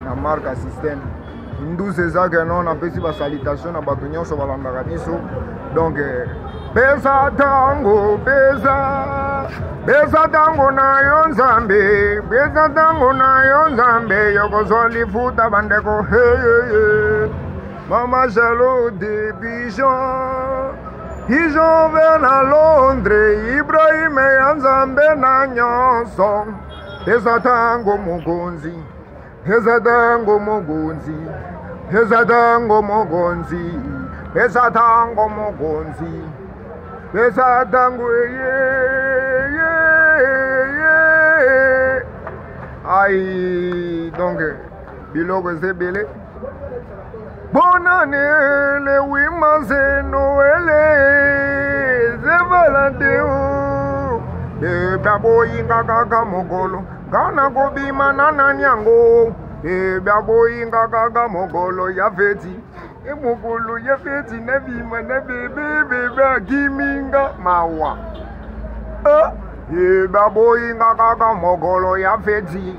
na marque système ndusi eza ke non napesi basalutation na bato nyonso balandaka biso donc pesa tango pesa tango na yo nzambe pesa tango na yo nzambe yokozwa lifuta bandeko hey. Mama Jalo de Bijan Ijon vers na Londres Ibrahim ya nzambe na nyonso pesa tango mokonzi pesa tango mokonzi pesa tango mokonzi pesa tango mokonzi pesa tango Aïe donc biloko ezebele Bonne année, le 8 mars, Noël, c'est Valentin. De babo inga gaga mogolo, gana gobi manana nyango. De babo inga gaga mogolo ya feti. E mogolo ya feti na bima na bebe giminga mawa. De babo inga gaga mogolo ya feti.